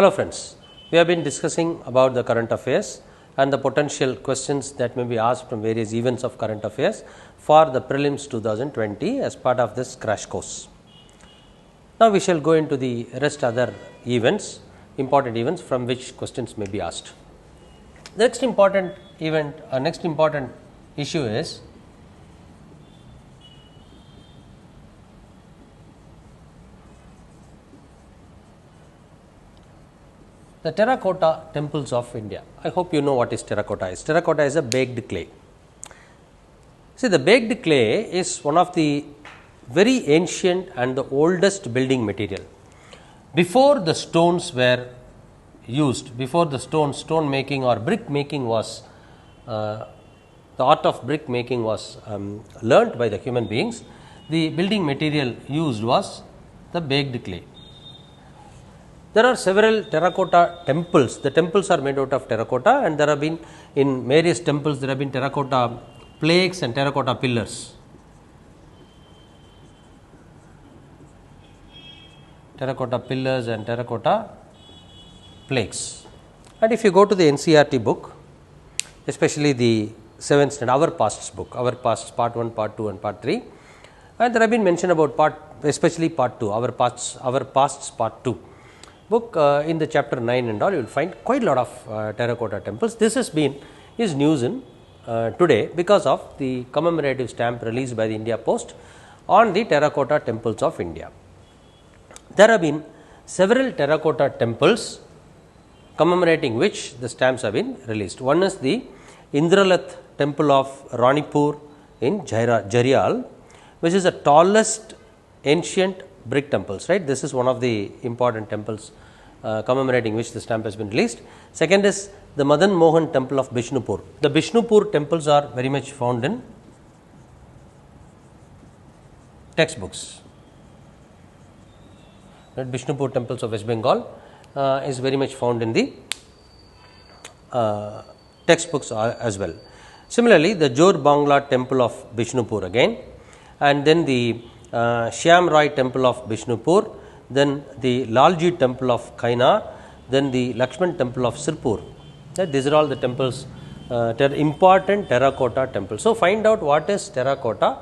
Hello friends, we have been discussing about the current affairs and the potential questions that may be asked from various events of current affairs for the prelims 2020 as part of this crash course. Now, we shall go into the rest other events, important events from which questions may be asked. The next important event, next important issue is the terracotta temples of India. I hope you know what is terracotta is. Terracotta is a baked clay. See, the baked clay is one of the very ancient and the oldest building material. Before the stones were used, before the stone making or brick making was, the art of brick making was learnt by the human beings, the building material used was the baked clay. There are several terracotta temples. The temples are made out of terracotta, and there have been in various temples there have been terracotta plaques and terracotta pillars. Terracotta pillars and terracotta plaques. And if you go to the NCERT book, especially the 7th standard, our past book, our past part 1, part 2 and part 3, and there have been mention about especially part 2, our past part 2. Book in the chapter 9 and all, you will find quite a lot of terracotta temples. This is news in today because of the commemorative stamp released by the India Post on the terracotta temples of India. There have been several terracotta temples commemorating which the stamps have been released. One is the Indralath temple of Ranipur in Jarial, which is the tallest ancient brick temples, right. This is one of the important temples commemorating which the stamp has been released. Second is the Madan Mohan temple of Bishnupur. The Bishnupur temples are very much found in textbooks. Right. Bishnupur temples of West Bengal is very much found in the textbooks as well. Similarly, the Jor Bangla temple of Bishnupur again, and then the Shyam Rai temple of Bishnupur, then the Lalji temple of Kaina, then the Lakshman temple of Sirpur. These are all the temples, important terracotta temples. So, find out what is terracotta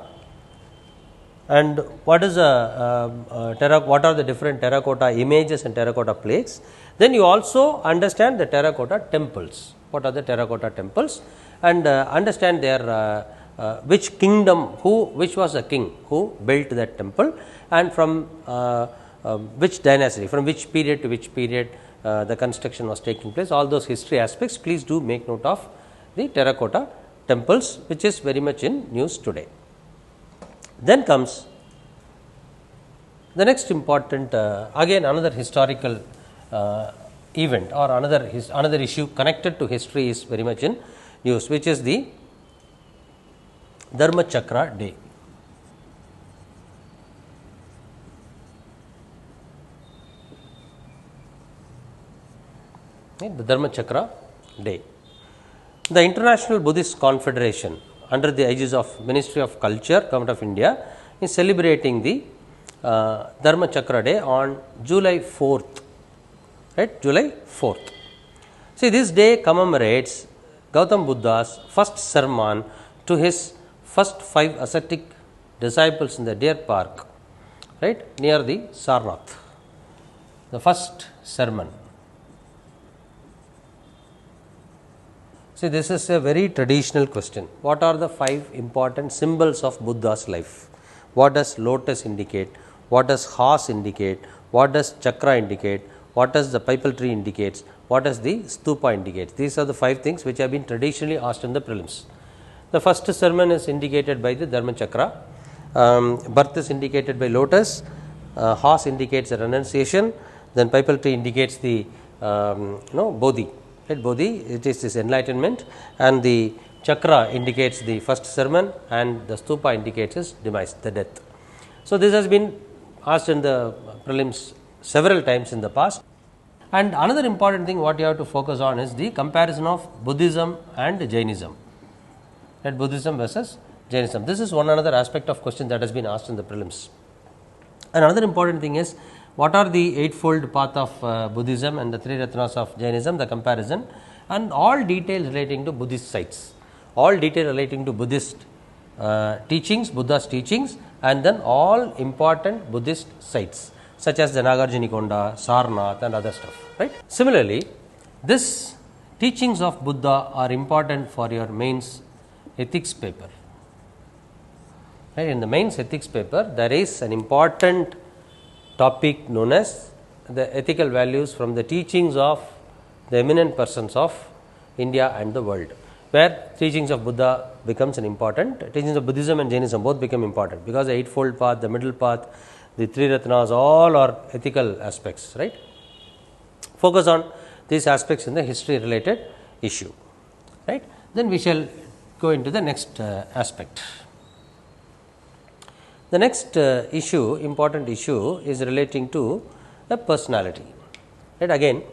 and what is what are the different terracotta images and terracotta plaques. Then you also understand the terracotta temples. What are the terracotta temples, and understand their which kingdom, which was a king who built that temple, and from which dynasty, from which period to which period the construction was taking place. All those history aspects, please do make note of the terracotta temples, which is very much in news today. Then comes the next important, again another historical event or another issue connected to history is very much in news, which is the Dharma Chakra Day. The Dharma Chakra Day. The International Buddhist Confederation, under the aegis of Ministry of Culture, Government of India, is celebrating the Dharma Chakra Day on July 4th. Right, July 4th. See, this day commemorates Gautam Buddha's first sermon to his first 5 ascetic disciples in the Deer Park, right, near the Sarnath. The first sermon. See, this is a very traditional question. What are the 5 important symbols of Buddha's life? What does lotus indicate? What does horse indicate? What does chakra indicate? What does the pipal tree indicates? What does the stupa indicate? These are the 5 things which have been traditionally asked in the prelims. The first sermon is indicated by the Dharma Chakra, birth is indicated by lotus, horse indicates the renunciation, then pipal tree indicates the Bodhi, right? Bodhi, it is this enlightenment, and the chakra indicates the first sermon, and the stupa indicates his demise, the death. So, this has been asked in the prelims several times in the past. And another important thing what you have to focus on is the comparison of Buddhism and Jainism. Right, Buddhism versus Jainism. This is one another aspect of question that has been asked in the prelims. And another important thing is what are the eightfold path of Buddhism and the three Ratnas of Jainism, the comparison, and all details relating to Buddhist sites, all detail relating to Buddhist teachings, Buddha's teachings, and then all important Buddhist sites such as the Nagarjunikonda, Sarnath and other stuff, right. Similarly, this teachings of Buddha are important for your mains ethics paper. Right. In the mains ethics paper, there is an important topic known as the ethical values from the teachings of the eminent persons of India and the world, where teachings of Buddha becomes an important, teachings of Buddhism and Jainism both become important, because the eightfold path, the middle path, the three Ratnas, all are ethical aspects, right. Focus on these aspects in the history related issue, right. Then we shall go into the next aspect. The next issue, important issue, is relating to the personality, right. Again,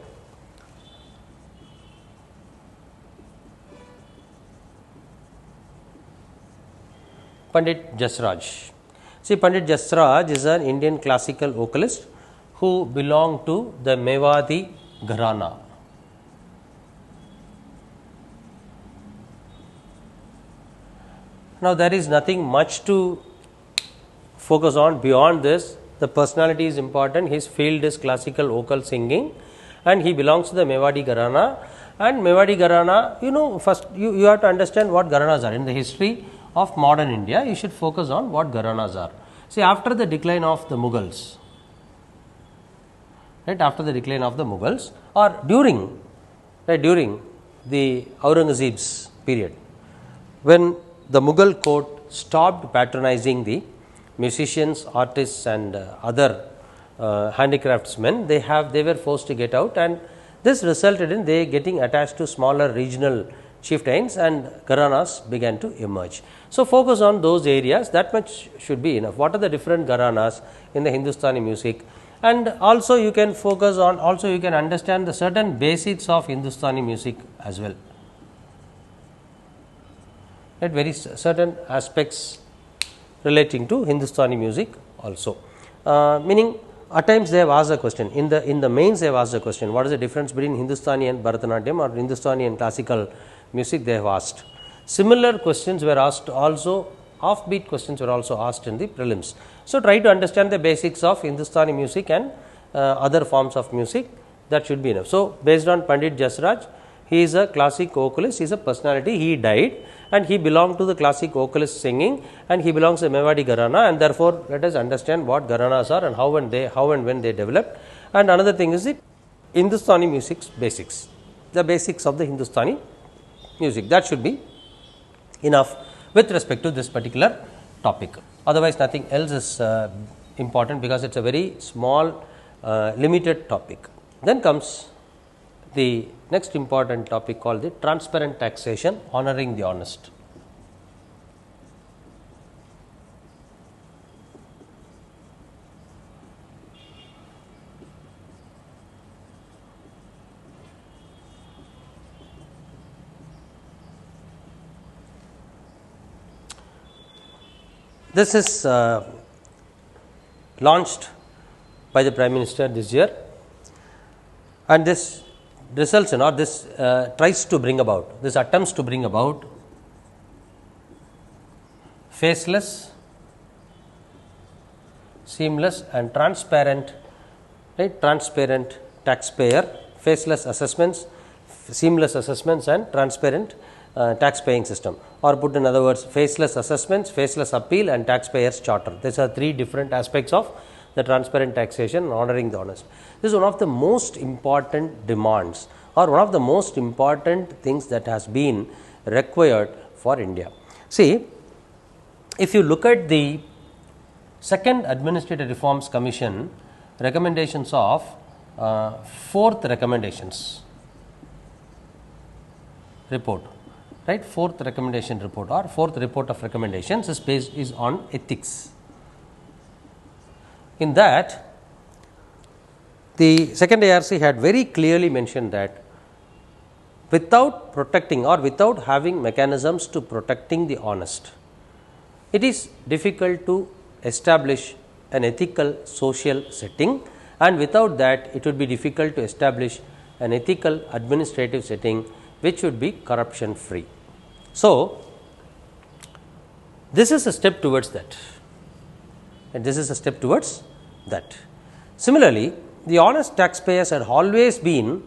Pandit Jasraj. See, Pandit Jasraj is an Indian classical vocalist who belonged to the Mewadi Gharana. Now, there is nothing much to focus on beyond this. The personality is important. His field is classical vocal singing, and he belongs to the Mewadi Gharana. And Mewadi Gharana, first you have to understand what Gharanas are. In the history of modern India, you should focus on what Gharanas are. See, after the decline of the Mughals, right, after the decline of the Mughals, or during the Aurangzeb's period, when the Mughal court stopped patronizing the musicians, artists and other handicraftsmen, they were forced to get out, and this resulted in they getting attached to smaller regional chieftains, and Gharanas began to emerge. So, focus on those areas, that much should be enough. What are the different Gharanas in the Hindustani music, and also you can focus on, also you can understand the certain basics of Hindustani music as well, right, very certain aspects relating to Hindustani music also. Meaning, at times they have asked a question, in the mains they have asked a question, what is the difference between Hindustani and Bharatanatyam, or Hindustani and classical music, they have asked. Similar questions were asked also, offbeat questions were also asked in the prelims. So, try to understand the basics of Hindustani music and other forms of music, that should be enough. So, based on Pandit Jasraj, he is a classic vocalist, he is a personality, he died and he belonged to the classic vocalist singing, and he belongs to Mewadi Gharana, and therefore, let us understand what Gharanas are and how and when they developed. And another thing is the Hindustani music's basics, the basics of the Hindustani music, that should be enough with respect to this particular topic. Otherwise, nothing else is important, because it is a very small limited topic. Then comes the next important topic called the transparent taxation, honoring the honest. This is launched by the Prime Minister this year, and this results in, or this tries to bring about, this attempts to bring about faceless, seamless and transparent, right, transparent taxpayer, faceless assessments, seamless assessments and transparent tax paying system, or put in other words, faceless assessments, faceless appeal and taxpayers charter. These are three different aspects of the transparent taxation and honoring the honest. This is one of the most important demands, or one of the most important things that has been required for India. See, if you look at the second Administrative Reforms Commission recommendations of fourth recommendations report, right, fourth recommendation report or fourth report of recommendations is on ethics. In that, the second ARC had very clearly mentioned that without protecting or without having mechanisms to protecting the honest, it is difficult to establish an ethical social setting and without that it would be difficult to establish an ethical administrative setting which would be corruption free. So, this is a step towards that, and this is a step towards that. Similarly, the honest taxpayers had always been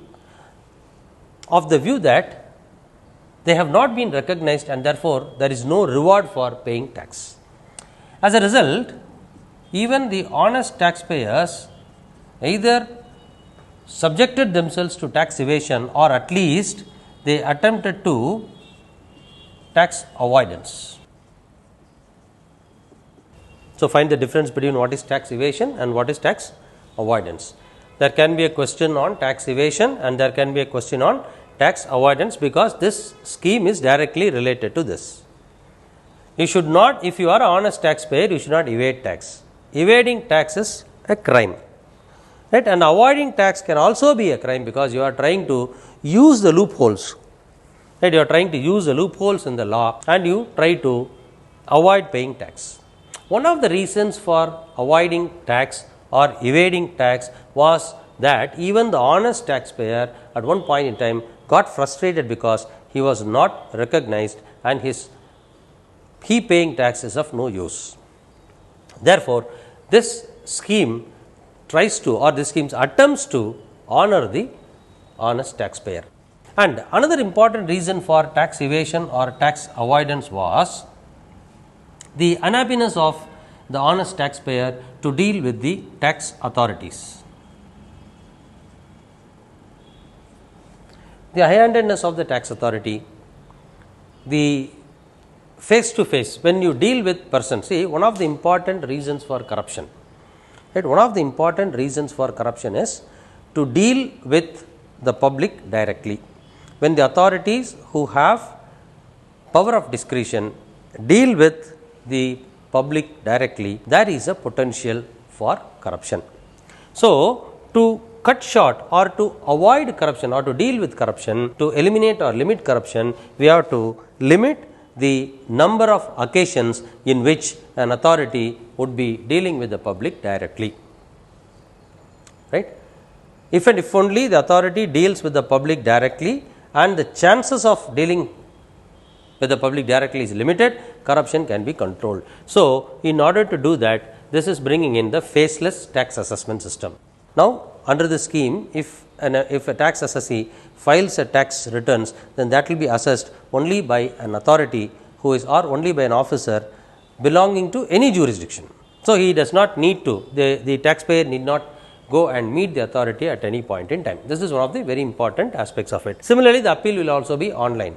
of the view that they have not been recognized and therefore, there is no reward for paying tax. As a result, even the honest taxpayers either subjected themselves to tax evasion or at least they attempted to tax avoidance. So, find the difference between what is tax evasion and what is tax avoidance. There can be a question on tax evasion and there can be a question on tax avoidance, because this scheme is directly related to this. You should not, if you are an honest taxpayer, you should not evade tax. Evading tax is a crime, right? And avoiding tax can also be a crime, because you are trying to use the loopholes, right? You are trying to use the loopholes in the law and you try to avoid paying tax. One of the reasons for avoiding tax or evading tax was that even the honest taxpayer at one point in time got frustrated because he was not recognized and he paying tax is of no use. Therefore, this scheme tries to, or this scheme attempts to honor the honest taxpayer. And another important reason for tax evasion or tax avoidance was the unhappiness of the honest taxpayer to deal with the tax authorities. The high-handedness of the tax authority, the face to face, when you deal with persons, see, one of the important reasons for corruption, right? One of the important reasons for corruption is to deal with the public directly. When the authorities who have power of discretion deal with the public directly, there is a potential for corruption. So, to cut short or to avoid corruption or to deal with corruption, to eliminate or limit corruption, we have to limit the number of occasions in which an authority would be dealing with the public directly, right? If and if only the authority deals with the public directly and the chances of dealing with the public directly is limited, corruption can be controlled. So, in order to do that, this is bringing in the faceless tax assessment system. Now, under the scheme, if a tax assessee files a tax returns, then that will be assessed only by an authority who is, or only by an officer belonging to any jurisdiction. So, he does not need to, the taxpayer need not go and meet the authority at any point in time. This is one of the very important aspects of it. Similarly, the appeal will also be online,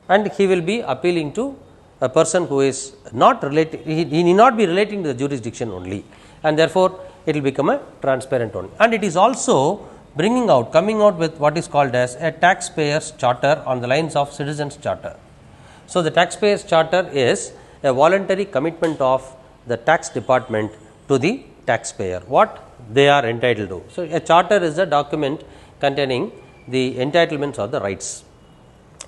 and he will be appealing to a person who is not related, he need not be relating to the jurisdiction only, and therefore, it will become a transparent one. And it is also coming out with what is called as a taxpayers charter on the lines of citizens charter. So, the taxpayers charter is a voluntary commitment of the tax department to the taxpayer, what they are entitled to. So, a charter is a document containing the entitlements or the rights.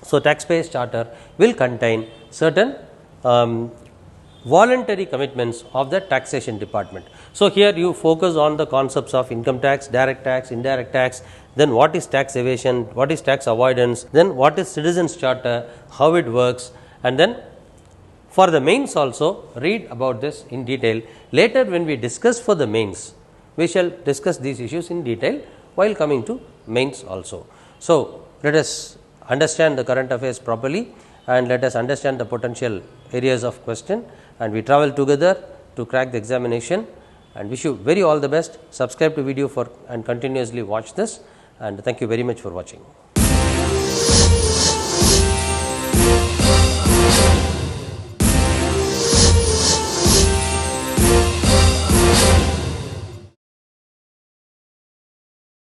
So, taxpayers charter will contain certain voluntary commitments of the taxation department. So, here you focus on the concepts of income tax, direct tax, indirect tax, then what is tax evasion, what is tax avoidance, then what is citizens charter, how it works, and then for the mains also read about this in detail. Later when we discuss for the mains, we shall discuss these issues in detail while coming to mains also. So, let us understand the current affairs properly and let us understand the potential areas of question, and we travel together to crack the examination, and wish you very all the best. Subscribe to video for and continuously watch this, and thank you very much for watching.